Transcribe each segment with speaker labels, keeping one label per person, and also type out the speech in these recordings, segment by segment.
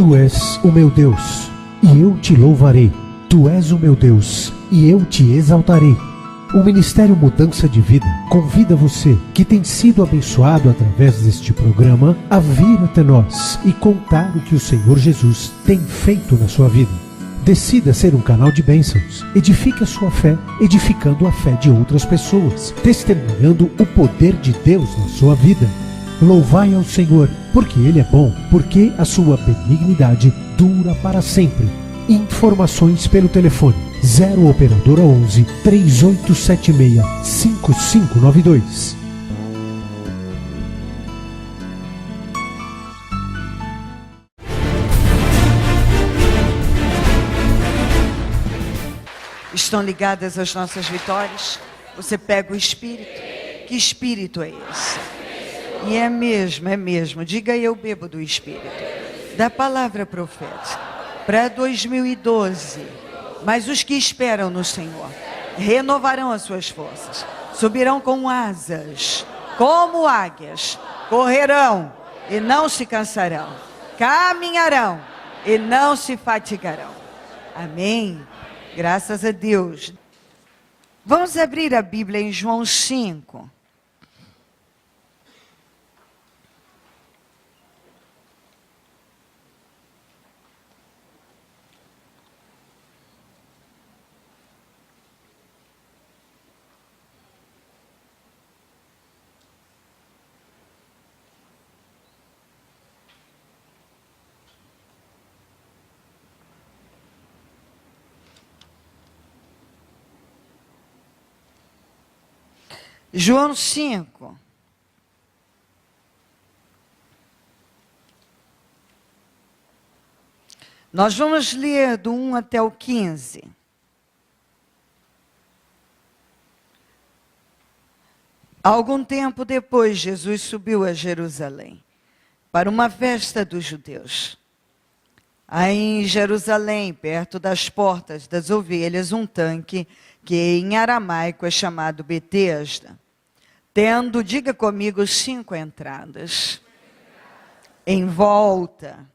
Speaker 1: Tu és o meu Deus, e eu te louvarei. Tu és o meu Deus, e eu te exaltarei. O Ministério Mudança de Vida convida você, que tem sido abençoado através deste programa, a vir até nós e contar o que o Senhor Jesus tem feito na sua vida. Decida ser um canal de bênçãos. Edifique a sua fé, edificando a fé de outras pessoas, testemunhando o poder de Deus na sua vida. Louvai ao Senhor, porque Ele é bom, porque a sua benignidade dura para sempre. Informações pelo telefone 0 operadora 11 3876 5592.
Speaker 2: Estão ligadas as nossas vitórias? Você pega o Espírito. Que Espírito é esse? E é mesmo. Diga: eu bebo do Espírito, da palavra profética, para 2012. Mas os que esperam no Senhor renovarão as suas forças, subirão com asas, como águias, correrão e não se cansarão, caminharão e não se fatigarão. Amém? Graças a Deus. Vamos abrir a Bíblia em João 5. João 5. Nós vamos ler do 1 até o 15. Algum tempo depois, Jesus subiu a Jerusalém para uma festa dos judeus. Aí em Jerusalém, perto das portas das ovelhas, um tanque que em aramaico é chamado Betesda, tendo, diga comigo, 5 entradas em volta.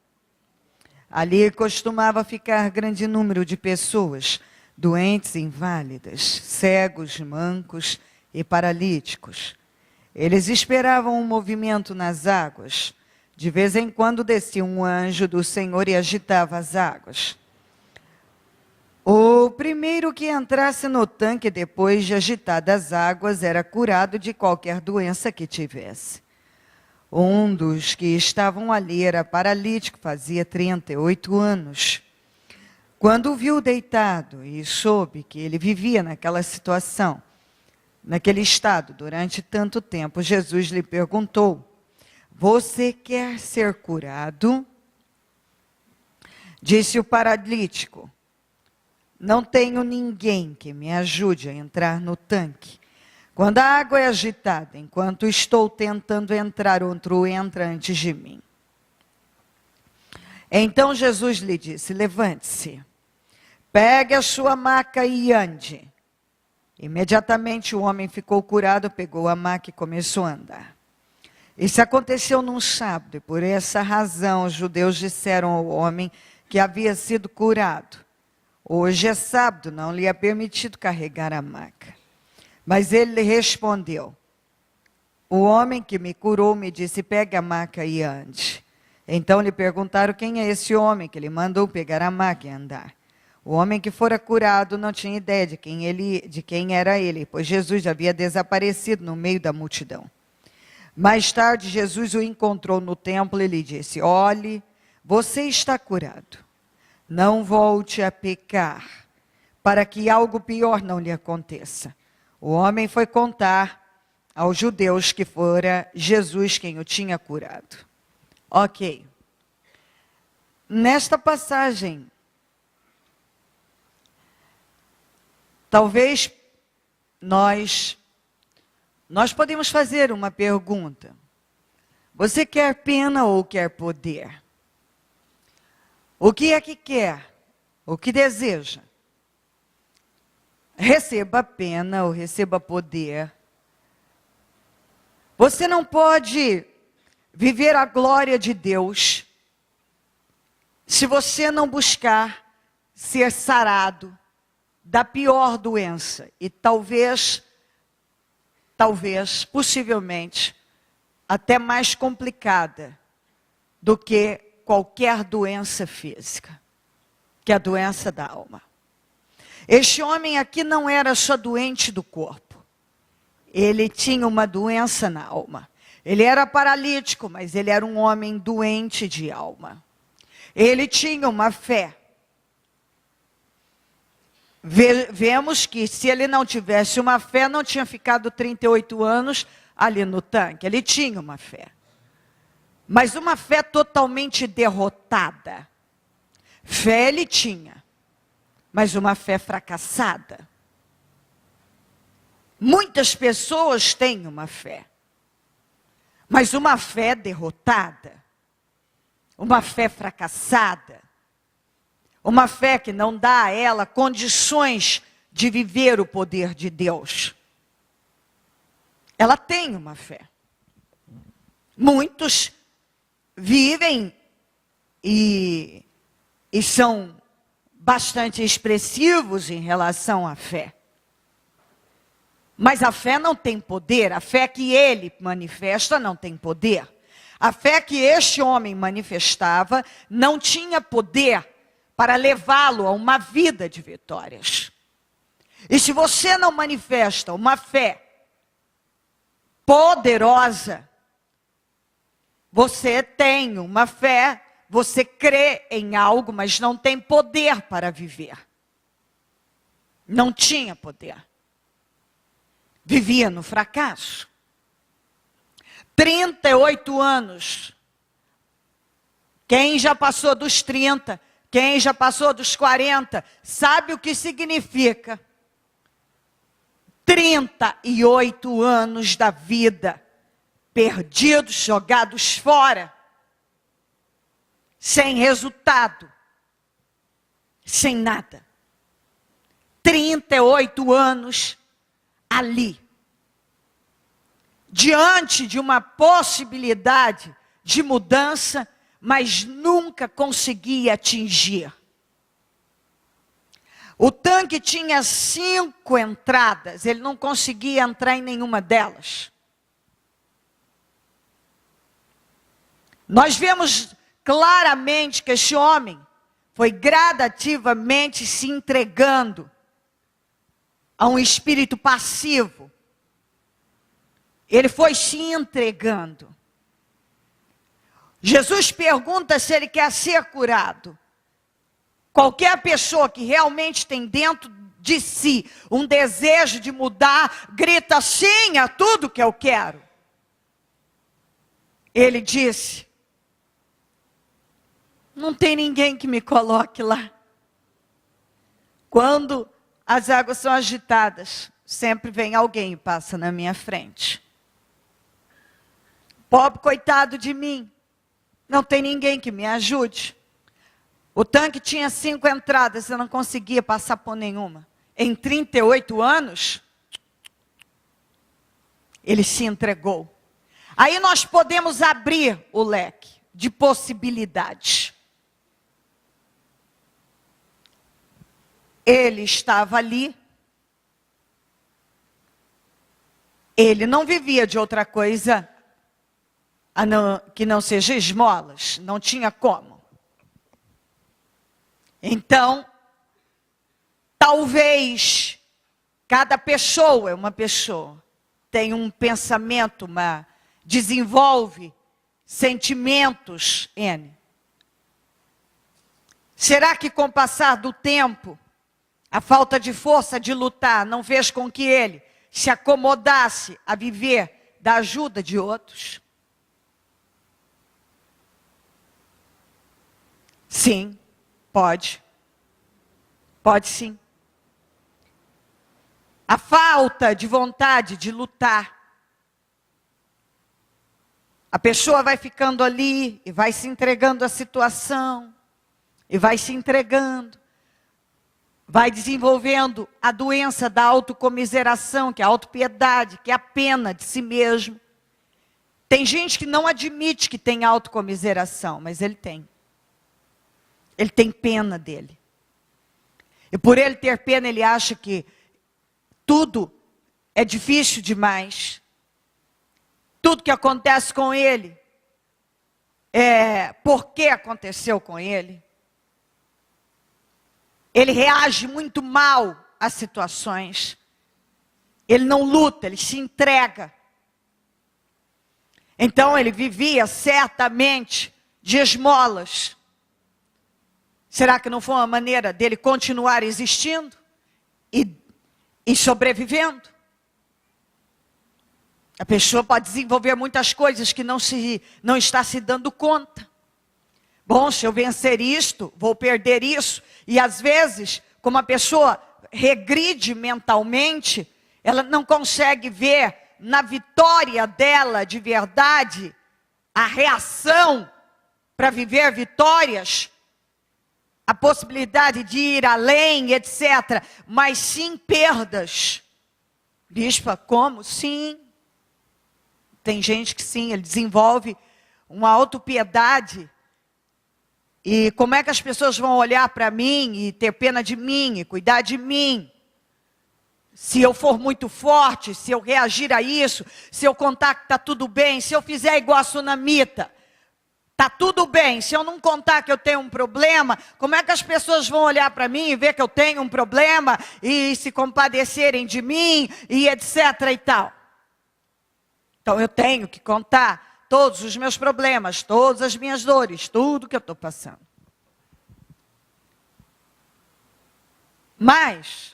Speaker 2: Ali costumava ficar grande número de pessoas, doentes e inválidas, cegos, mancos e paralíticos. Eles esperavam um movimento nas águas. De vez em quando descia um anjo do Senhor e agitava as águas. O primeiro que entrasse no tanque depois de agitadas as águas era curado de qualquer doença que tivesse. Um dos que estavam ali era paralítico, fazia 38 anos. Quando o viu deitado e soube que ele vivia naquela situação, naquele estado durante tanto tempo, Jesus lhe perguntou: você quer ser curado? Disse o paralítico: não tenho ninguém que me ajude a entrar no tanque. Quando a água é agitada, enquanto estou tentando entrar, outro entra antes de mim. Então Jesus lhe disse: levante-se, pegue a sua maca e ande. Imediatamente o homem ficou curado, pegou a maca e começou a andar. Isso aconteceu num sábado, e por essa razão os judeus disseram ao homem que havia sido curado: hoje é sábado, não lhe é permitido carregar a maca. Mas ele lhe respondeu: o homem que me curou me disse: pegue a maca e ande. Então lhe perguntaram: quem é esse homem que lhe mandou pegar a maca e andar? O homem que fora curado não tinha ideia de quem era ele, pois Jesus havia desaparecido no meio da multidão. Mais tarde, Jesus o encontrou no templo e lhe disse: olhe, você está curado. Não volte a pecar, para que algo pior não lhe aconteça. O homem foi contar aos judeus que fora Jesus quem o tinha curado. Ok. Nesta passagem, talvez nós podemos fazer uma pergunta: você quer pena ou quer poder? O que é que quer? O que deseja? Receba pena ou receba poder. Você não pode viver a glória de Deus se você não buscar ser sarado da pior doença, e talvez, possivelmente, até mais complicada do que qualquer doença física, que é a doença da alma. Este homem aqui não era só doente do corpo, ele tinha uma doença na alma. Ele era paralítico, mas ele era um homem doente de alma. Ele tinha uma fé. Vemos que se ele não tivesse uma fé, não tinha ficado 38 anos ali no tanque. Ele tinha uma fé. Mas uma fé totalmente derrotada. Fé ele tinha, mas uma fé fracassada. Muitas pessoas têm uma fé, mas uma fé derrotada. Uma fé fracassada. Uma fé que não dá a ela condições de viver o poder de Deus. Ela tem uma fé. Muitos vivem e são bastante expressivos em relação à fé. Mas a fé não tem poder. A fé que ele manifesta não tem poder. A fé que este homem manifestava não tinha poder para levá-lo a uma vida de vitórias. E se você não manifesta uma fé poderosa, você tem uma fé, você crê em algo, mas não tem poder para viver. Não tinha poder. Vivia no fracasso. 38 anos. Quem já passou dos 30, quem já passou dos 40, sabe o que significa 38 anos da vida perdidos, jogados fora, sem resultado, sem nada. 38 anos ali, diante de uma possibilidade de mudança, mas nunca conseguia atingir. O tanque tinha 5 entradas, ele não conseguia entrar em nenhuma delas. Nós vemos claramente que este homem foi gradativamente se entregando a um espírito passivo. Ele foi se entregando. Jesus pergunta se ele quer ser curado. Qualquer pessoa que realmente tem dentro de si um desejo de mudar, grita sim a tudo que eu quero. Ele disse: não tem ninguém que me coloque lá. Quando as águas são agitadas, sempre vem alguém e passa na minha frente. Pobre coitado de mim, não tem ninguém que me ajude. O tanque tinha 5 entradas, eu não conseguia passar por nenhuma. Em 38 anos, ele se entregou. Aí nós podemos abrir o leque de possibilidades. Ele estava ali. Ele não vivia de outra coisa que não seja esmolas. Não tinha como. Então, talvez cada pessoa é uma pessoa. Tem um pensamento, desenvolve sentimentos, N. Será que com o passar do tempo, a falta de força de lutar não fez com que ele se acomodasse a viver da ajuda de outros? Sim, pode. Pode sim. A falta de vontade de lutar. A pessoa vai ficando ali e vai se entregando à situação. E vai se entregando. Vai desenvolvendo a doença da autocomiseração, que é a autopiedade, que é a pena de si mesmo. Tem gente que não admite que tem autocomiseração, mas ele tem. Ele tem pena dele. E por ele ter pena, ele acha que tudo é difícil demais. Tudo que acontece com ele é porque aconteceu com ele. Ele reage muito mal às situações. Ele não luta, ele se entrega. Então ele vivia certamente de esmolas. Será que não foi uma maneira dele continuar existindo e sobrevivendo? A pessoa pode desenvolver muitas coisas que não está se dando conta. Bom, se eu vencer isto, vou perder isso. E às vezes, como a pessoa regride mentalmente, ela não consegue ver na vitória dela de verdade a reação para viver vitórias, a possibilidade de ir além, etc. Mas sim perdas. Bispa, como? Sim. Tem gente que sim, ele desenvolve uma autopiedade. E como é que as pessoas vão olhar para mim e ter pena de mim e cuidar de mim? Se eu for muito forte, se eu reagir a isso, se eu contar que está tudo bem, se eu fizer igual a Sunamita, está tudo bem. Se eu não contar que eu tenho um problema, como é que as pessoas vão olhar para mim e ver que eu tenho um problema e se compadecerem de mim e etc e tal? Então eu tenho que contar todos os meus problemas, todas as minhas dores, tudo que eu estou passando. Mas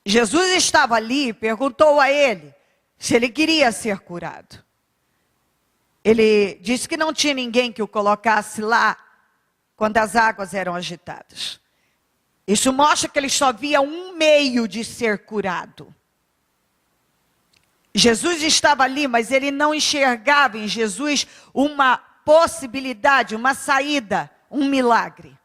Speaker 2: Jesus estava ali e perguntou a ele se ele queria ser curado. Ele disse que não tinha ninguém que o colocasse lá quando as águas eram agitadas. Isso mostra que ele só via um meio de ser curado. Jesus estava ali, mas ele não enxergava em Jesus uma possibilidade, uma saída, um milagre.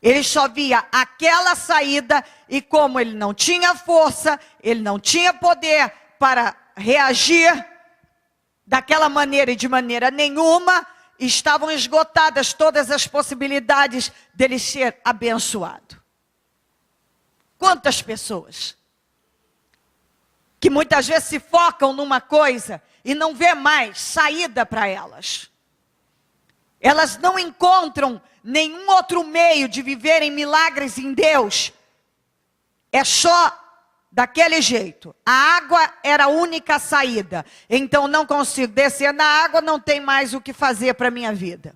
Speaker 2: Ele só via aquela saída e como ele não tinha força, ele não tinha poder para reagir daquela maneira e de maneira nenhuma, estavam esgotadas todas as possibilidades dele ser abençoado. Quantas pessoas que muitas vezes se focam numa coisa e não vê mais saída para elas. Elas não encontram nenhum outro meio de viverem milagres em Deus. É só daquele jeito. A água era a única saída. Então não consigo descer na água, não tem mais o que fazer para a minha vida.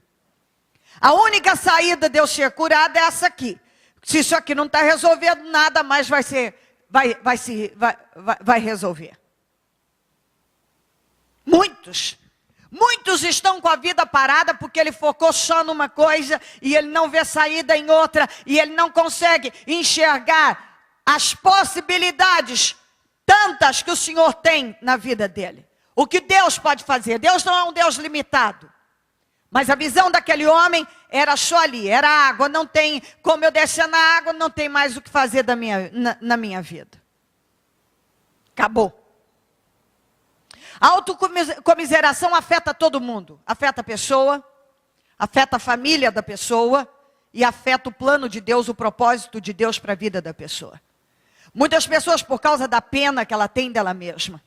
Speaker 2: A única saída de eu ser curado é essa aqui. Se isso aqui não está resolvendo, nada mais vai resolver. Muitos estão com a vida parada porque ele focou só numa coisa e ele não vê saída em outra e ele não consegue enxergar as possibilidades tantas que o Senhor tem na vida dele. O que Deus pode fazer? Deus não é um Deus limitado. Mas a visão daquele homem era só ali, era água, não tem como eu descer na água, não tem mais o que fazer na minha vida. Acabou. A autocomiseração afeta todo mundo. Afeta a pessoa, afeta a família da pessoa e afeta o plano de Deus, o propósito de Deus para a vida da pessoa. Muitas pessoas, por causa da pena que ela tem dela mesma,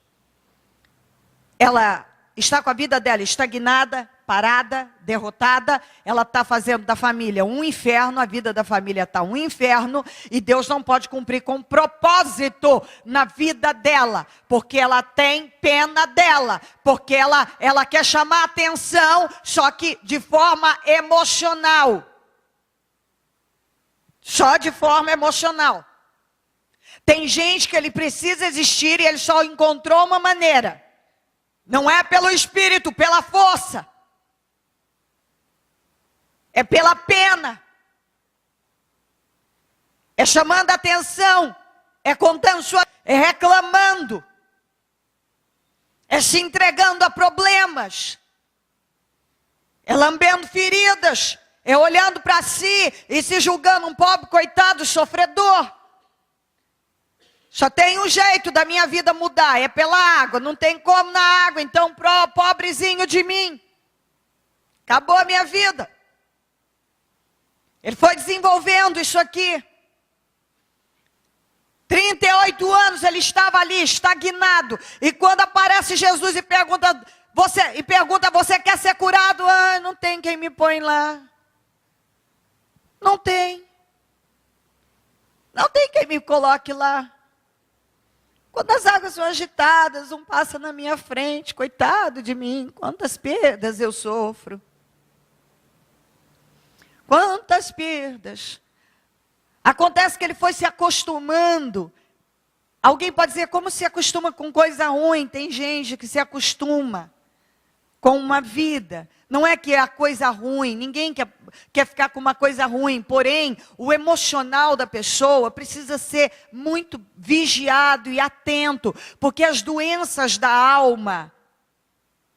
Speaker 2: ela está com a vida dela estagnada, parada, derrotada, ela está fazendo da família um inferno, a vida da família está um inferno, e Deus não pode cumprir com propósito na vida dela, porque ela tem pena dela, porque ela quer chamar atenção, só que de forma emocional. Só de forma emocional. Tem gente que ele precisa existir e ele só encontrou uma maneira. Não é pelo espírito, pela força. É pela pena. É chamando a atenção. É contando sua... É reclamando. É se entregando a problemas. É lambendo feridas. É olhando para si e se julgando um pobre coitado sofredor. Só tem um jeito da minha vida mudar, é pela água. Não tem como na água, então pobrezinho de mim. Acabou a minha vida. Ele foi desenvolvendo isso aqui. 38 anos ele estava ali, estagnado. E quando aparece Jesus e pergunta, você quer ser curado? Ah, não tem quem me põe lá. Não tem. Não tem quem me coloque lá. Quando as águas são agitadas, um passa na minha frente. Coitado de mim, quantas perdas eu sofro. Quantas perdas. Acontece que ele foi se acostumando. Alguém pode dizer, como se acostuma com coisa ruim? Tem gente que se acostuma com uma vida. Não é que é a coisa ruim, ninguém quer ficar com uma coisa ruim. Porém, o emocional da pessoa precisa ser muito vigiado e atento. Porque as doenças da alma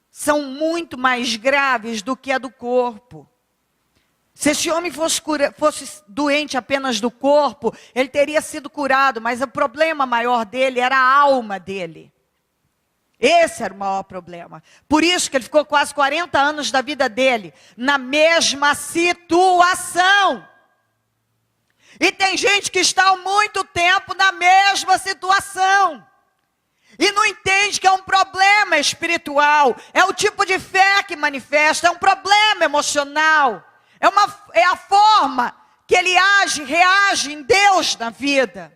Speaker 2: são muito mais graves do que a do corpo. Se esse homem fosse doente apenas do corpo, ele teria sido curado, mas o problema maior dele era a alma dele. Esse era o maior problema. Por isso que ele ficou quase 40 anos da vida dele na mesma situação. E tem gente que está há muito tempo na mesma situação. E não entende que é um problema espiritual. É o tipo de fé que manifesta, é um problema emocional. É a forma que ele reage em Deus na vida.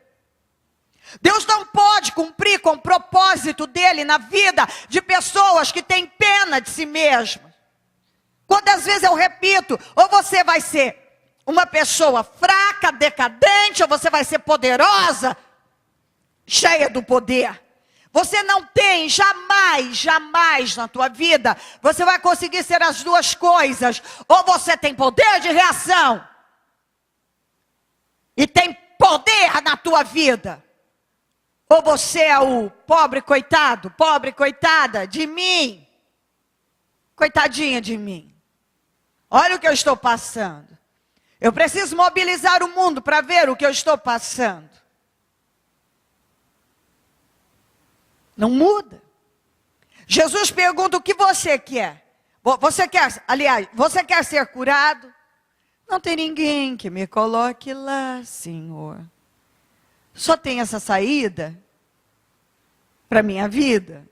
Speaker 2: Deus não pode cumprir com o propósito dele na vida de pessoas que têm pena de si mesmas. Quantas vezes eu repito, ou você vai ser uma pessoa fraca, decadente, ou você vai ser poderosa, cheia do poder. Você não tem jamais na tua vida, você vai conseguir ser as duas coisas. Ou você tem poder de reação, e tem poder na tua vida. Ou você é o pobre coitado, pobre coitada de mim. Coitadinha de mim. Olha o que eu estou passando. Eu preciso mobilizar o mundo para ver o que eu estou passando. Não muda. Jesus pergunta o que você quer. Você quer ser curado? Não tem ninguém que me coloque lá, Senhor. Só tem essa saída para a minha vida?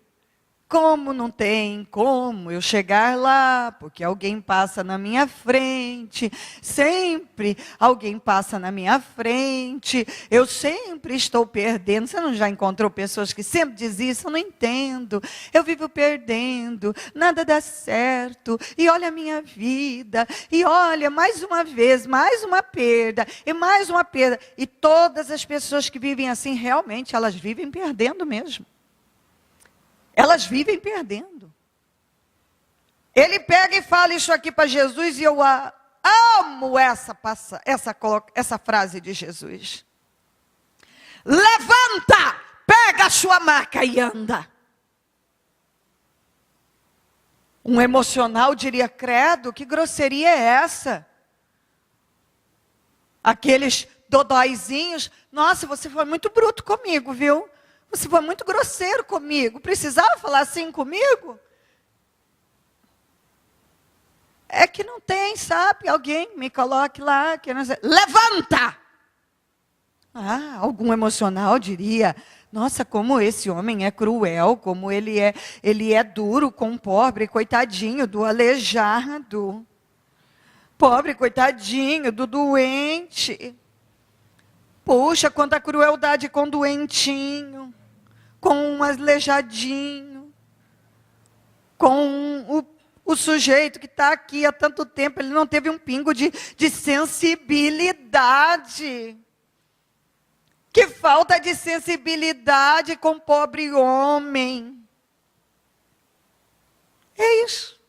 Speaker 2: Como não tem como eu chegar lá, porque alguém passa na minha frente, sempre alguém passa na minha frente, eu sempre estou perdendo. Você não já encontrou pessoas que sempre dizem isso? Eu não entendo, eu vivo perdendo, nada dá certo, e olha a minha vida, e olha mais uma vez, mais uma perda, e mais uma perda. E todas as pessoas que vivem assim, realmente, elas vivem perdendo mesmo. Elas vivem perdendo. Ele pega e fala isso aqui para Jesus, e eu amo essa frase de Jesus. Levanta, pega a sua maca e anda. Um emocional diria, credo, que grosseria é essa? Aqueles dodóizinhos, nossa, você foi muito bruto comigo, viu? Você foi muito grosseiro comigo. Precisava falar assim comigo? É que não tem, sabe? Alguém me coloque lá. Que não sei. Levanta! Algum emocional diria, nossa, como esse homem é cruel, como ele é duro com o pobre, coitadinho do aleijado. Pobre, coitadinho do doente. Puxa, quanta crueldade com o doentinho. Com um aleijadinho, com o sujeito que está aqui há tanto tempo, ele não teve um pingo de sensibilidade. Que falta de sensibilidade com o pobre homem. É isso.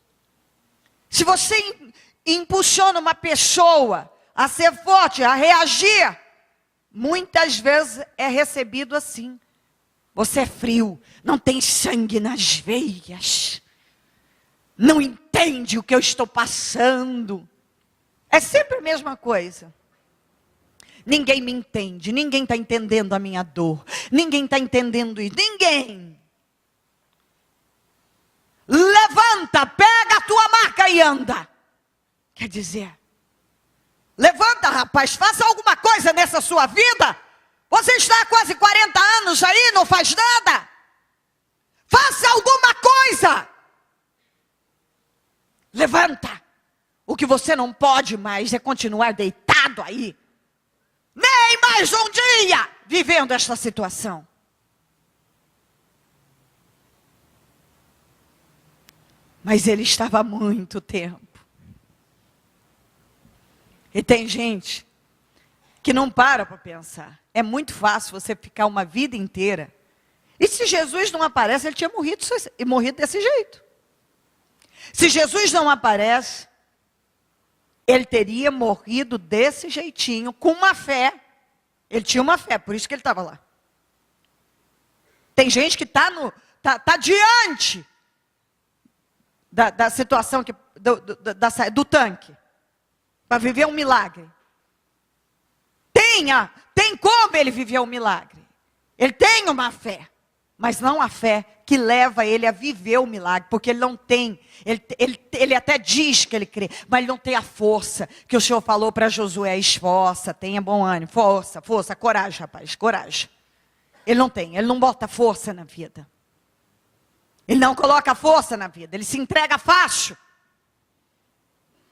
Speaker 2: Se você impulsiona uma pessoa a ser forte, a reagir, muitas vezes é recebido assim. Você é frio, não tem sangue nas veias, não entende o que eu estou passando. É sempre a mesma coisa. Ninguém me entende, ninguém está entendendo a minha dor, ninguém está entendendo isso, ninguém. Levanta, pega a tua maca e anda. Quer dizer, Levanta, rapaz, faça alguma coisa nessa sua vida. Você está há quase 40 anos aí, não faz nada. Faça alguma coisa. Levanta. O que você não pode mais é continuar deitado aí. Nem mais um dia vivendo esta situação. Mas ele estava há muito tempo. E tem gente que não para pensar. É muito fácil você ficar uma vida inteira. E se Jesus não aparece, ele tinha morrido desse jeito. Se Jesus não aparece, ele teria morrido desse jeitinho, com uma fé. Ele tinha uma fé, por isso que ele estava lá. Tem gente que está diante da situação, do tanque, para viver um milagre. Tem como ele viver um milagre. Ele tem uma fé, mas não a fé que leva ele a viver o milagre, porque ele não tem, ele até diz que ele crê, mas ele não tem a força que o Senhor falou para Josué: esforça, tenha bom ânimo, força, coragem, rapaz, coragem. Ele não tem, ele não bota força na vida. Ele não coloca força na vida, ele se entrega fácil.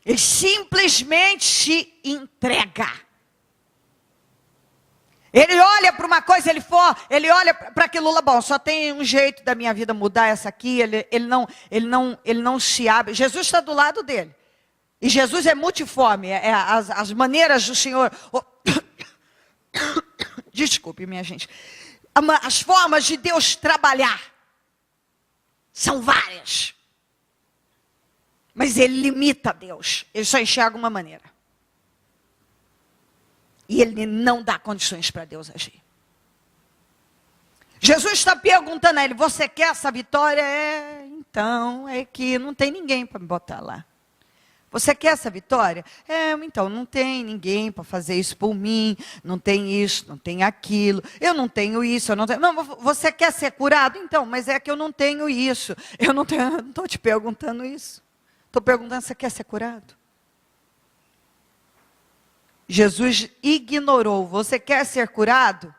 Speaker 2: Ele simplesmente se entrega. Ele olha para uma coisa, ele olha para aquilo lá, bom, só tem um jeito da minha vida mudar essa aqui, ele não se abre. Jesus está do lado dele. E Jesus é multiforme, as maneiras do Senhor. Desculpe, minha gente. As formas de Deus trabalhar são várias. Mas ele limita Deus, ele só enxerga uma maneira. E ele não dá condições para Deus agir. Jesus está perguntando a ele: você quer essa vitória? Então, é que não tem ninguém para me botar lá. Você quer essa vitória? Então, não tem ninguém para fazer isso por mim. Não tem isso, não tem aquilo. Eu não tenho isso, eu não tenho... Não, você quer ser curado? Então, mas é que eu não tenho isso. Eu não estou te perguntando isso. Estou perguntando se você quer ser curado. Jesus ignorou. Você quer ser curado?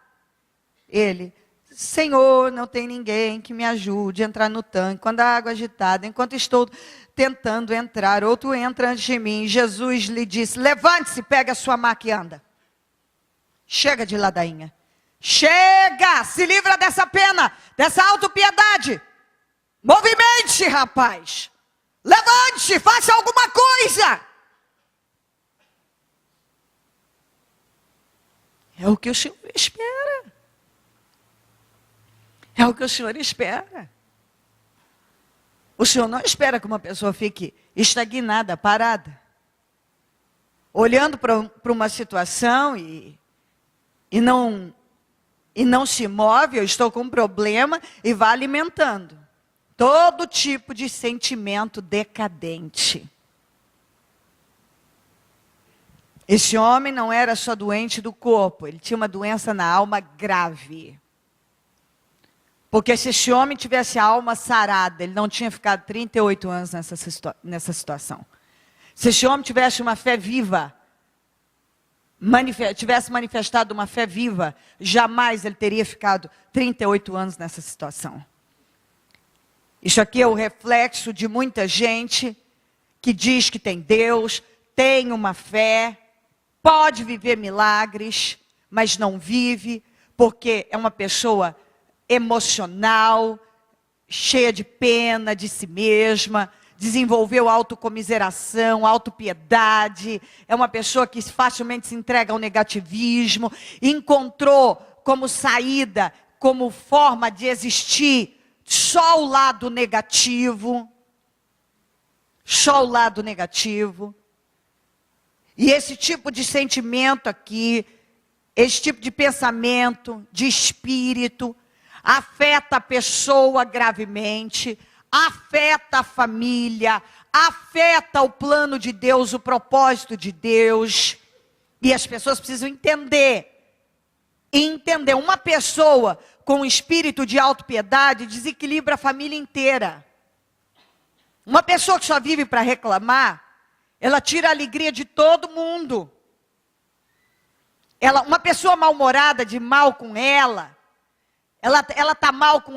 Speaker 2: Ele: Senhor, não tem ninguém que me ajude a entrar no tanque quando a água é agitada, enquanto estou tentando entrar, outro entra antes de mim. Jesus lhe disse: levante-se, pega a sua maca e anda. Chega de ladainha. Chega, se livra dessa pena, dessa autopiedade. Movimente-se, rapaz. Levante-se, faça alguma coisa. É o que o Senhor espera. É o que o Senhor espera. O Senhor não espera que uma pessoa fique estagnada, parada, olhando para uma situação e não se move. Eu estou com um problema, e vá alimentando todo tipo de sentimento decadente. Esse homem não era só doente do corpo, ele tinha uma doença na alma grave. Porque se esse homem tivesse a alma sarada, ele não tinha ficado 38 anos nessa situação. Se esse homem tivesse uma fé viva, tivesse manifestado uma fé viva, jamais ele teria ficado 38 anos nessa situação. Isso aqui é o reflexo de muita gente que diz que tem Deus, tem uma fé, pode viver milagres, mas não vive, porque é uma pessoa emocional, cheia de pena de si mesma, desenvolveu autocomiseração, autopiedade, é uma pessoa que facilmente se entrega ao negativismo, encontrou como saída, como forma de existir, só o lado negativo. Só o lado negativo. E esse tipo de sentimento aqui, esse tipo de pensamento, de espírito, afeta a pessoa gravemente, afeta a família, afeta o plano de Deus, o propósito de Deus. E as pessoas precisam entender. Uma pessoa com um espírito de autopiedade desequilibra a família inteira. Uma pessoa que só vive para reclamar, ela tira a alegria de todo mundo. uma pessoa mal-humorada, de mal com ela está mal com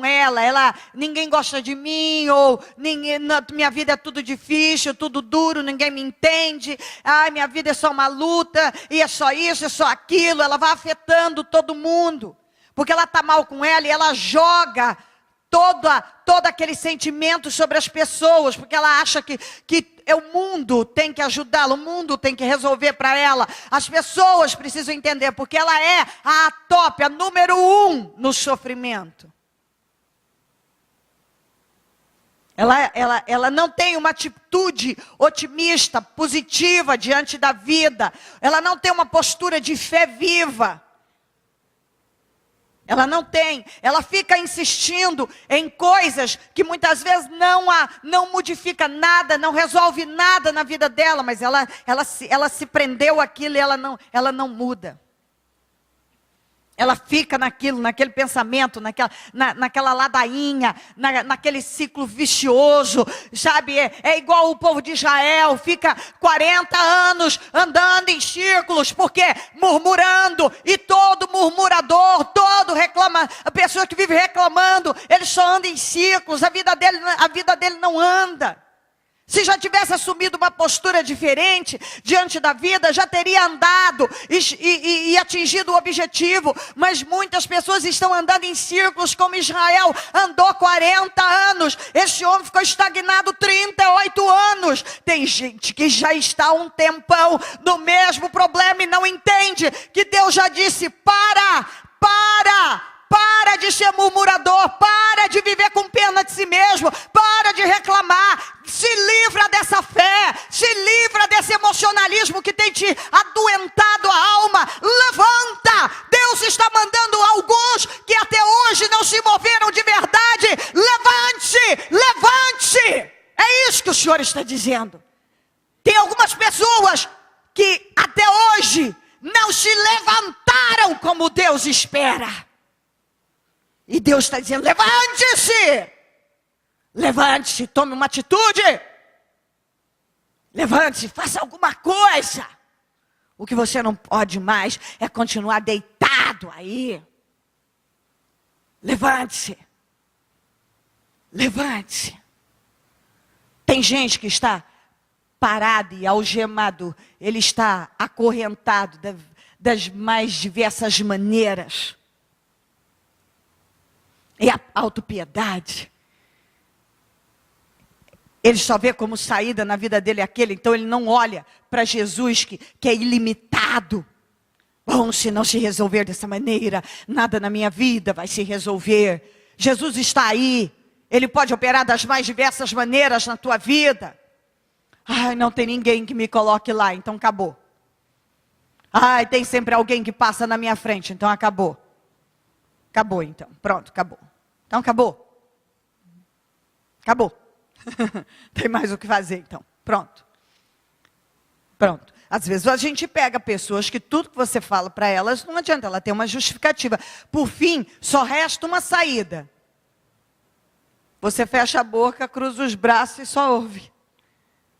Speaker 2: ninguém gosta de mim, ou minha vida é tudo difícil, tudo duro, ninguém me entende, minha vida é só uma luta, e é só isso, é só aquilo, ela vai afetando todo mundo, porque ela está mal com ela, e ela joga todo aquele sentimento sobre as pessoas, porque ela acha que o mundo tem que ajudá-la, o mundo tem que resolver para ela. As pessoas precisam entender, porque ela é a top, a número 1 no sofrimento. Ela não tem uma atitude otimista, positiva diante da vida. Ela não tem uma postura de fé viva. Ela não tem, ela fica insistindo em coisas que muitas vezes não modifica nada, não resolve nada na vida dela, mas ela se prendeu àquilo e ela não muda. Ela fica naquele pensamento, naquela ladainha, naquele ciclo vicioso, sabe? É igual o povo de Israel, fica 40 anos andando em círculos, porque murmurando, e todo murmurador, a pessoa que vive reclamando, ele só anda em círculos, a vida dele não anda. Se já tivesse assumido uma postura diferente diante da vida, já teria andado e atingido o objetivo. Mas muitas pessoas estão andando em círculos como Israel andou 40 anos. Esse homem ficou estagnado 38 anos. Tem gente que já está há um tempão no mesmo problema e não entende que Deus já disse: para de ser murmurador, para de viver com pena de si mesmo, para de reclamar, se livra dessa fé, se livra desse emocionalismo que tem te adoentado a alma, levanta, Deus está mandando alguns que até hoje não se moveram de verdade, levante, é isso que o Senhor está dizendo. Tem algumas pessoas que até hoje não se levantaram como Deus espera. E Deus está dizendo: levante-se, tome uma atitude, levante-se, faça alguma coisa. O que você não pode mais é continuar deitado aí. Levante-se. Tem gente que está parado e algemado, ele está acorrentado das mais diversas maneiras. E a autopiedade, ele só vê como saída na vida dele aquele, então ele não olha para Jesus que é ilimitado. Bom, se não se resolver dessa maneira, nada na minha vida vai se resolver. Jesus está aí, ele pode operar das mais diversas maneiras na tua vida. Não tem ninguém que me coloque lá, então acabou. Tem sempre alguém que passa na minha frente, então acabou. Acabou então, pronto, acabou. Então acabou. Tem mais o que fazer então, pronto. Às vezes a gente pega pessoas que tudo que você fala para elas, não adianta, ela tem uma justificativa. Por fim, só resta uma saída. Você fecha a boca, cruza os braços e só ouve.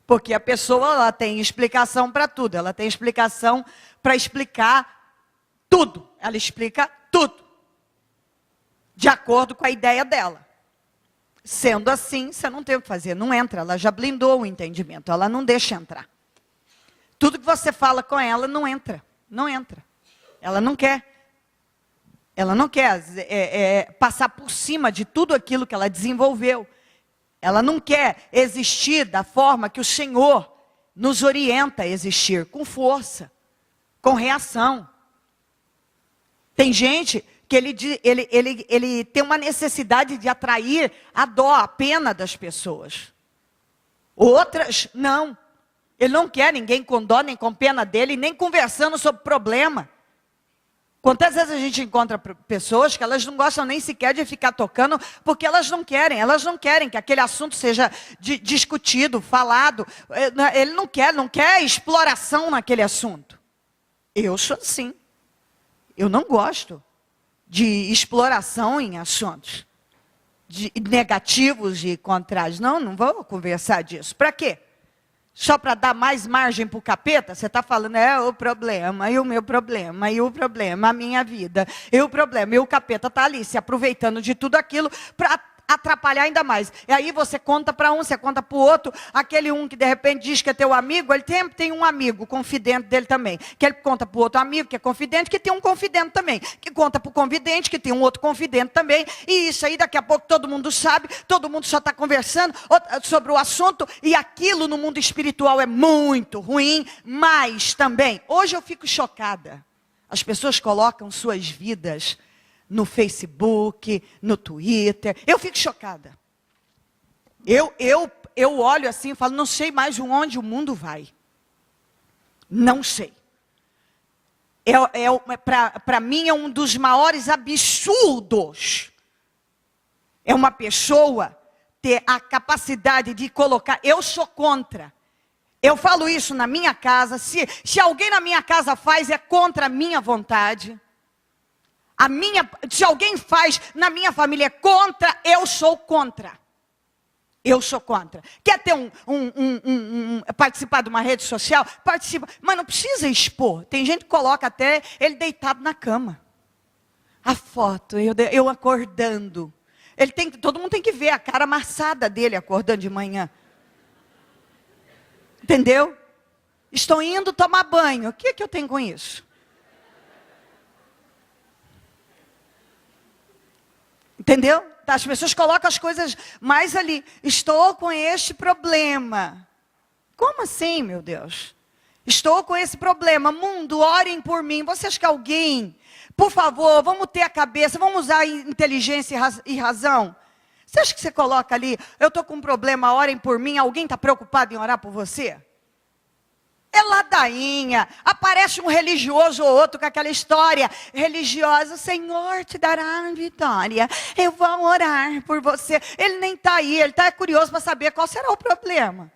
Speaker 2: Porque a pessoa, ela tem explicação para tudo, ela tem explicação para explicar tudo. Ela explica tudo. De acordo com a ideia dela. Sendo assim, você não tem o que fazer, não entra, ela já blindou o entendimento, ela não deixa entrar. Tudo que você fala com ela não entra. Ela não quer passar por cima de tudo aquilo que ela desenvolveu. Ela não quer existir da forma que o Senhor nos orienta a existir, com força, com reação. Tem gente que ele tem uma necessidade de atrair a dó, a pena das pessoas. Outras, não. Ele não quer ninguém com dó, nem com pena dele, nem conversando sobre problema. Quantas vezes a gente encontra pessoas que elas não gostam nem sequer de ficar tocando, porque elas não querem que aquele assunto seja discutido, falado. Ele não quer exploração naquele assunto. Eu sou assim. Eu não gosto de exploração em assuntos negativos e contrários. Não vou conversar disso. Para quê? Só para dar mais margem para o capeta, você está falando, o problema, e o meu problema, e o problema, a minha vida, e o problema, e o capeta está ali se aproveitando de tudo aquilo para atrapalhar ainda mais. E aí você conta para um, você conta para o outro, aquele um que de repente diz que é teu amigo, ele sempre tem um amigo, confidente dele também, que ele conta para o outro amigo que é confidente, que tem um confidente também, que conta para o confidente, que tem um outro confidente também, e isso aí daqui a pouco todo mundo sabe, todo mundo só está conversando sobre o assunto, e aquilo no mundo espiritual é muito ruim, mas também, hoje eu fico chocada, as pessoas colocam suas vidas no Facebook, no Twitter, eu fico chocada. Eu olho assim e falo, não sei mais onde o mundo vai. Não sei. Para mim é um dos maiores absurdos. É uma pessoa ter a capacidade de colocar, eu sou contra. Eu falo isso na minha casa, se alguém na minha casa faz, é contra a minha vontade. Se alguém faz na minha família contra, eu sou contra. Eu sou contra. Quer ter participar de uma rede social? Participa. Mas não precisa expor. Tem gente que coloca até ele deitado na cama. A foto, eu acordando. Todo mundo tem que ver a cara amassada dele acordando de manhã. Entendeu? Estou indo tomar banho. O que eu tenho com isso? Entendeu? As pessoas colocam as coisas mais ali. Estou com este problema. Como assim, meu Deus? Estou com esse problema. Mundo, orem por mim. Você acha que alguém, por favor, vamos ter a cabeça, vamos usar inteligência e razão? Você acha que você coloca ali, eu estou com um problema, orem por mim, alguém está preocupado em orar por você? É ladainha, aparece um religioso ou outro com aquela história religiosa, o Senhor te dará vitória, eu vou orar por você. Ele nem está aí, ele está curioso para saber qual será o problema.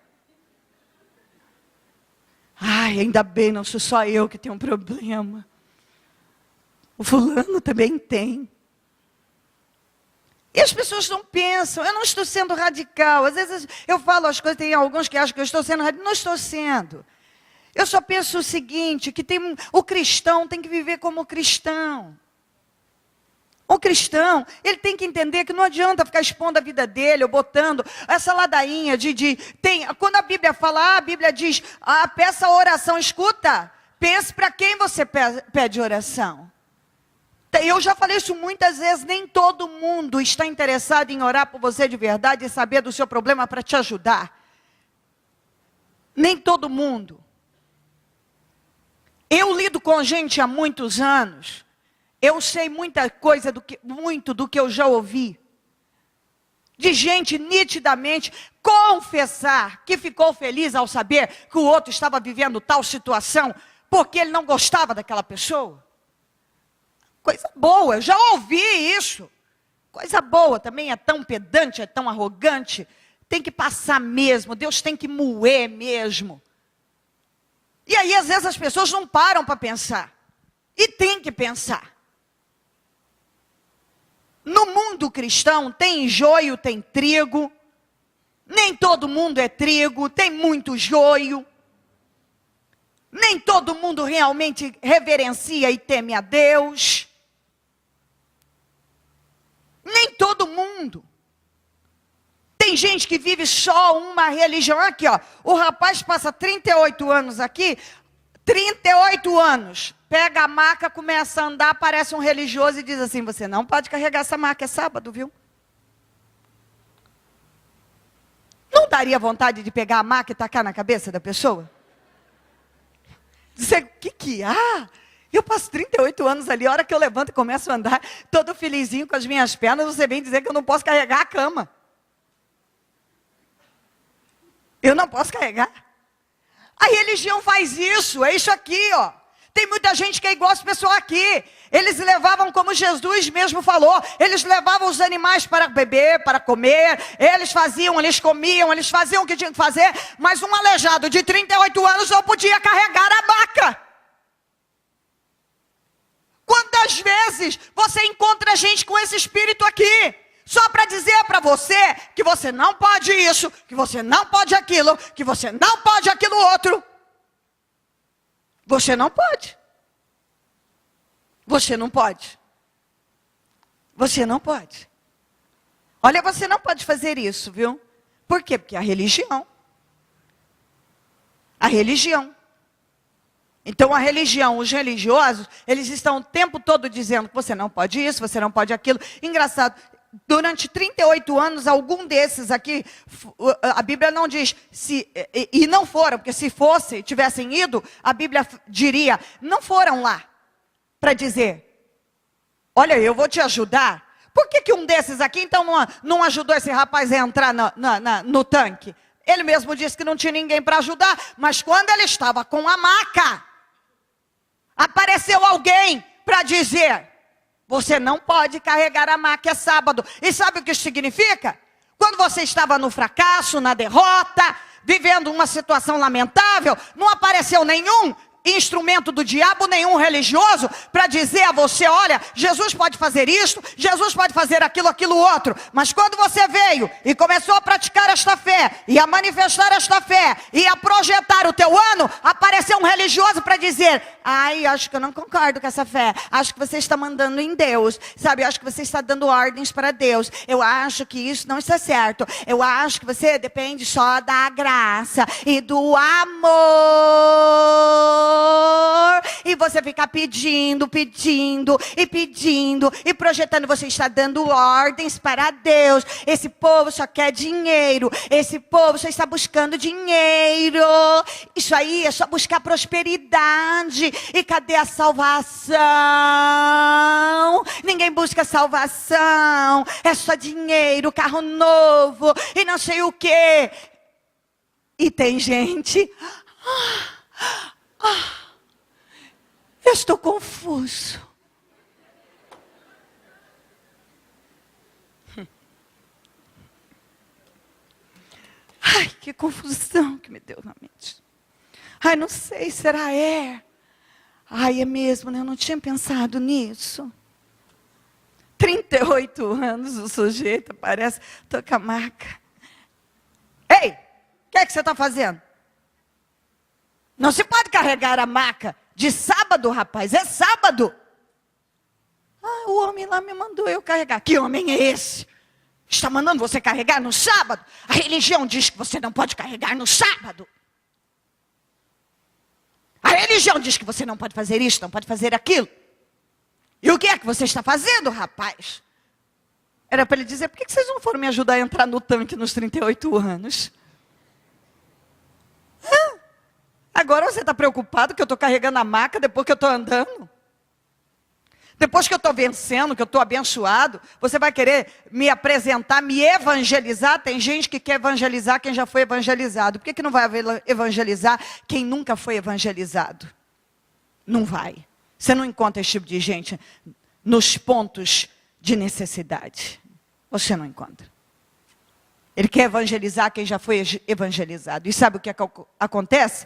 Speaker 2: Ai, ainda bem, não sou só eu que tenho um problema. O fulano também tem. E as pessoas não pensam, eu não estou sendo radical. Às vezes eu falo as coisas, tem alguns que acham que eu estou sendo radical, não estou sendo. Eu só penso o seguinte, que o cristão tem que viver como cristão. O cristão, ele tem que entender que não adianta ficar expondo a vida dele, ou botando essa ladainha quando a Bíblia fala, a Bíblia diz, peça oração, escuta, pense para quem você pede oração. Eu já falei isso muitas vezes, nem todo mundo está interessado em orar por você de verdade e saber do seu problema para te ajudar. Nem todo mundo. Eu lido com gente há muitos anos. Eu sei muita coisa, muito do que eu já ouvi. De gente nitidamente confessar que ficou feliz ao saber que o outro estava vivendo tal situação, porque ele não gostava daquela pessoa. Coisa boa, eu já ouvi isso. Coisa boa, também é tão pedante, é tão arrogante. Tem que passar mesmo, Deus tem que moer mesmo. E aí, às vezes, as pessoas não param para pensar. E tem que pensar. No mundo cristão, tem joio, tem trigo. Nem todo mundo é trigo, tem muito joio. Nem todo mundo realmente reverencia e teme a Deus. Nem todo mundo. Tem gente que vive só uma religião. Aqui, ó, o rapaz passa 38 anos aqui, 38 anos, pega a maca, começa a andar, parece um religioso e diz assim, você não pode carregar essa maca, é sábado, viu? Não daria vontade de pegar a maca e tacar na cabeça da pessoa? Dizer, o que há? Eu passo 38 anos ali, a hora que eu levanto e começo a andar, todo felizinho com as minhas pernas, você vem dizer que eu não posso carregar a cama. Eu não posso carregar. A religião faz isso, é isso aqui, ó. Tem muita gente que é igual esse pessoal aqui. Eles levavam, como Jesus mesmo falou, eles levavam os animais para beber, para comer, eles faziam, eles comiam, eles faziam o que tinham que fazer, mas um aleijado de 38 anos não podia carregar a maca. Quantas vezes você encontra gente com esse espírito aqui? Só para dizer para você que você não pode isso, que você não pode aquilo, que você não pode aquilo outro. Você não pode. Você não pode. Você não pode. Olha, você não pode fazer isso, viu? Por quê? Porque a religião. A religião. Então a religião, os religiosos, eles estão o tempo todo dizendo que você não pode isso, você não pode aquilo. Engraçado, durante 38 anos, algum desses aqui, a Bíblia não diz, e não foram, porque se fosse, tivessem ido, a Bíblia diria, não foram lá para dizer, olha, eu vou te ajudar. Por que um desses aqui, então, não ajudou esse rapaz a entrar no tanque? Ele mesmo disse que não tinha ninguém para ajudar, mas quando ele estava com a maca, apareceu alguém para dizer, você não pode carregar a maca, é sábado. E sabe o que isso significa? Quando você estava no fracasso, na derrota, vivendo uma situação lamentável, não apareceu nenhum instrumento do diabo, nenhum religioso, para dizer a você, olha, Jesus pode fazer isto, Jesus pode fazer aquilo outro. Mas quando você veio e começou a praticar esta fé, e a manifestar esta fé, e a projetar o teu ano, apareceu um religioso para dizer, ai, acho que eu não concordo com essa fé, acho que você está mandando em Deus, sabe, acho que você está dando ordens para Deus, eu acho que isso não está certo, eu acho que você depende só da graça e do amor. E você fica pedindo e projetando, você está dando ordens para Deus. Esse povo só quer dinheiro, esse povo só está buscando dinheiro. Isso aí é só buscar prosperidade. E cadê a salvação? Ninguém busca salvação, é só dinheiro, carro novo e não sei o quê. E tem gente, eu estou confuso. Ai, que confusão que me deu na mente. Ai, não sei, será é? Ai, é mesmo, né? Eu não tinha pensado nisso. 38 anos o sujeito aparece, tô com a maca. Ei, o que é que você está fazendo? Não se pode carregar a maca de sábado, rapaz, é sábado. Ah, o homem lá me mandou eu carregar. Que homem é esse? Está mandando você carregar no sábado? A religião diz que você não pode carregar no sábado. A religião diz que você não pode fazer isso, não pode fazer aquilo. E o que é que você está fazendo, rapaz? Era para ele dizer, por que vocês não foram me ajudar a entrar no tanque nos 38 anos? Agora você está preocupado que eu estou carregando a maca depois que eu estou andando? Depois que eu estou vencendo, que eu estou abençoado, você vai querer me apresentar, me evangelizar? Tem gente que quer evangelizar quem já foi evangelizado. Por que não vai evangelizar quem nunca foi evangelizado? Não vai. Você não encontra esse tipo de gente nos pontos de necessidade. Você não encontra. Ele quer evangelizar quem já foi evangelizado. E sabe o que acontece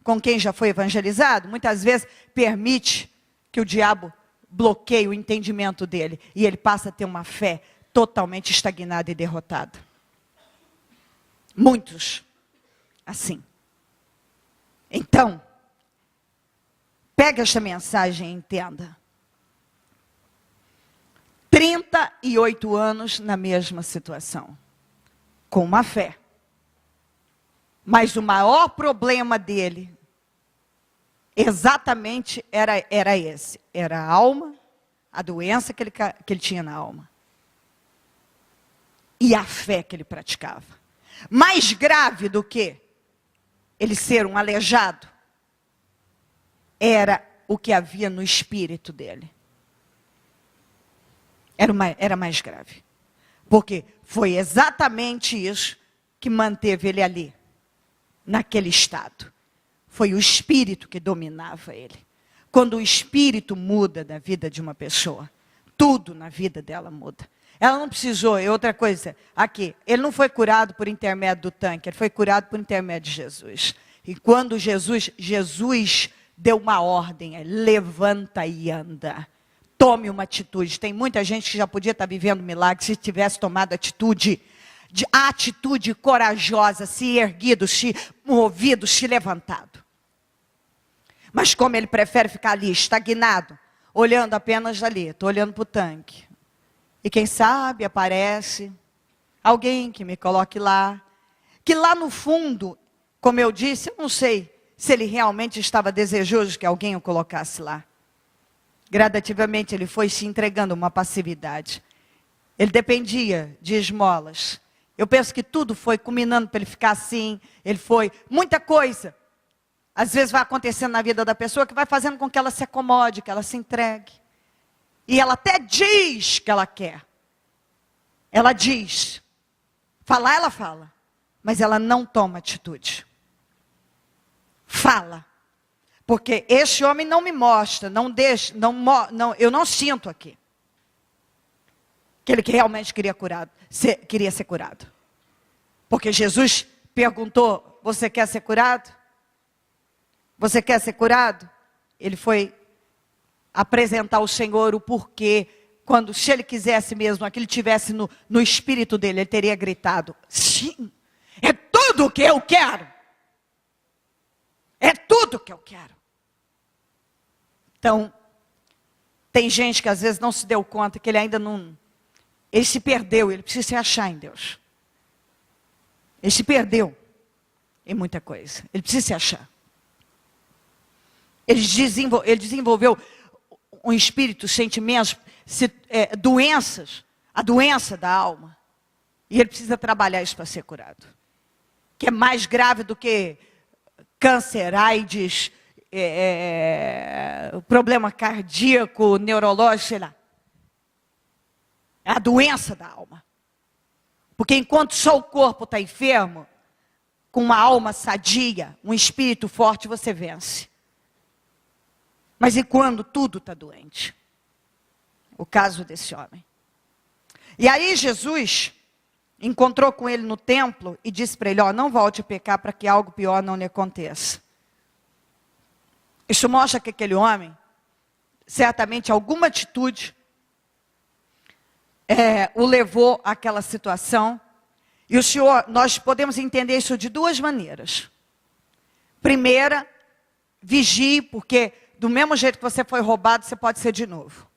Speaker 2: com quem já foi evangelizado? Muitas vezes permite que o diabo bloqueie o entendimento dele. E ele passa a ter uma fé totalmente estagnada e derrotada. Muitos assim. Então, pega esta mensagem e entenda. 38 anos na mesma situação. Com uma fé. Mas o maior problema dele, exatamente era esse. Era a alma, a doença que ele tinha na alma. E a fé que ele praticava. Mais grave do que ele ser um aleijado, era o que havia no espírito dele. Era mais grave. Porque foi exatamente isso que manteve ele ali, naquele estado. Foi o espírito que dominava ele. Quando o espírito muda da vida de uma pessoa, tudo na vida dela muda. Ela não precisou, e outra coisa, aqui, ele não foi curado por intermédio do tanque, ele foi curado por intermédio de Jesus. E quando Jesus deu uma ordem, levanta e anda. Tome uma atitude. Tem muita gente que já podia estar vivendo milagre se tivesse tomado atitude, atitude corajosa, se erguido, se movido, se levantado. Mas como ele prefere ficar ali, estagnado, olhando apenas ali, estou olhando para o tanque. E quem sabe aparece alguém que me coloque lá, que lá no fundo, como eu disse, eu não sei se ele realmente estava desejoso que alguém o colocasse lá. Gradativamente ele foi se entregando a uma passividade. Ele dependia de esmolas. Eu penso que tudo foi culminando para ele ficar assim. Ele foi, muita coisa. Às vezes vai acontecendo na vida da pessoa que vai fazendo com que ela se acomode, que ela se entregue. E ela até diz que ela quer. Ela diz. Falar, ela fala. Mas ela não toma atitude. Fala. Porque esse homem não me mostra, não deixa, eu não sinto aqui. Que ele realmente queria ser curado. Porque Jesus perguntou, você quer ser curado? Você quer ser curado? Ele foi apresentar ao Senhor o porquê. Quando, se ele quisesse mesmo, aquilo tivesse no espírito dele, ele teria gritado, sim, é tudo o que eu quero. É tudo o que eu quero. Então, tem gente que às vezes não se deu conta que ele ainda não... Ele se perdeu, ele precisa se achar em Deus. Ele se perdeu em muita coisa. Ele precisa se achar. Ele desenvolveu um espírito, sentimentos, doenças, a doença da alma. E ele precisa trabalhar isso para ser curado. Que é mais grave do que câncer, AIDS, problema cardíaco, neurológico, sei lá. É a doença da alma. Porque enquanto só o corpo está enfermo, com uma alma sadia, um espírito forte, você vence. Mas e quando tudo está doente? O caso desse homem. E aí Jesus encontrou com ele no templo e disse para ele, não volte a pecar para que algo pior não lhe aconteça. Isso mostra que aquele homem, certamente alguma atitude, o levou àquela situação. E o Senhor, nós podemos entender isso de duas maneiras. Primeira, vigie, porque do mesmo jeito que você foi roubado, você pode ser de novo.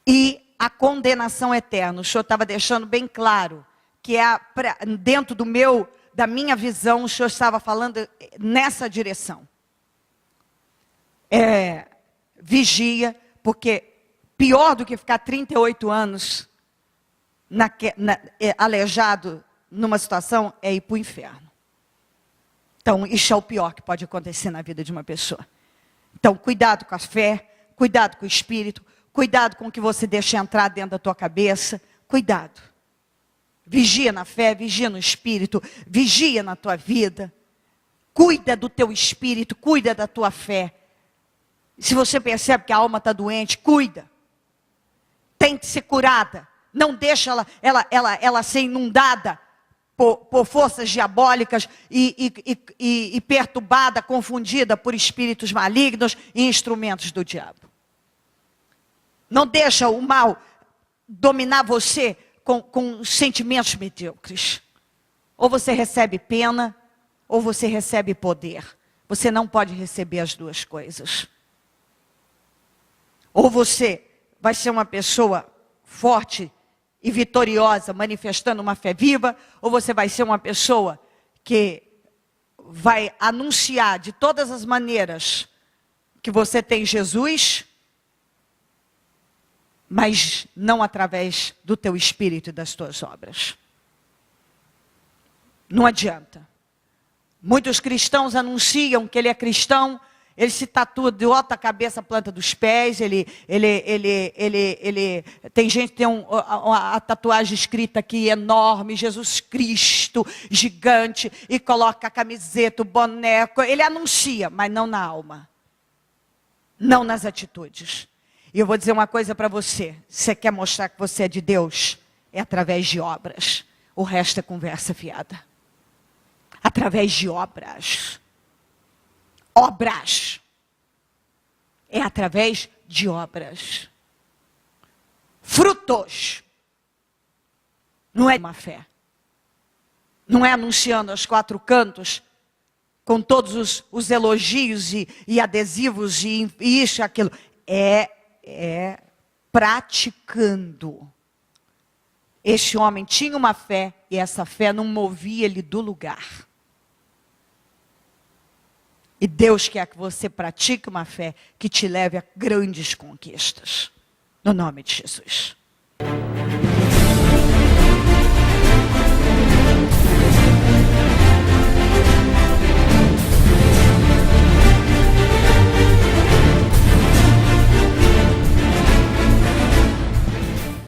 Speaker 2: E a condenação eterna. O Senhor estava deixando bem claro que dentro da minha visão, o Senhor estava falando nessa direção. Vigia, porque pior do que ficar 38 anos aleijado numa situação é ir para o inferno. Então, isso é o pior que pode acontecer na vida de uma pessoa. Então, cuidado com a fé, cuidado com o espírito, cuidado com o que você deixa entrar dentro da tua cabeça, cuidado. Vigia na fé, vigia no espírito, vigia na tua vida. Cuida do teu espírito, cuida da tua fé. Se você percebe que a alma está doente, cuida. Tem que ser curada. Não deixa ela ser inundada por forças diabólicas e perturbada, confundida por espíritos malignos e instrumentos do diabo. Não deixa o mal dominar você com sentimentos medíocres. Ou você recebe pena, ou você recebe poder. Você não pode receber as duas coisas. Ou você vai ser uma pessoa forte e vitoriosa, manifestando uma fé viva, ou você vai ser uma pessoa que vai anunciar de todas as maneiras que você tem Jesus, mas não através do teu espírito e das tuas obras. Não adianta. Muitos cristãos anunciam que ele é cristão, ele se tatua de alta cabeça à planta dos pés, tem gente que tem a tatuagem escrita aqui enorme, Jesus Cristo, gigante, e coloca a camiseta, o boneco, ele anuncia, mas não na alma, não nas atitudes. E eu vou dizer uma coisa para você, você quer mostrar que você é de Deus? É através de obras, o resto é conversa fiada. Através de obras. Obras. é através de obras. Frutos. Não é uma fé. Não é anunciando aos quatro cantos, com todos os elogios e adesivos e isso e aquilo. É praticando. Este homem tinha uma fé e essa fé não movia ele do lugar. E Deus quer que você pratique uma fé que te leve a grandes conquistas. No nome de Jesus.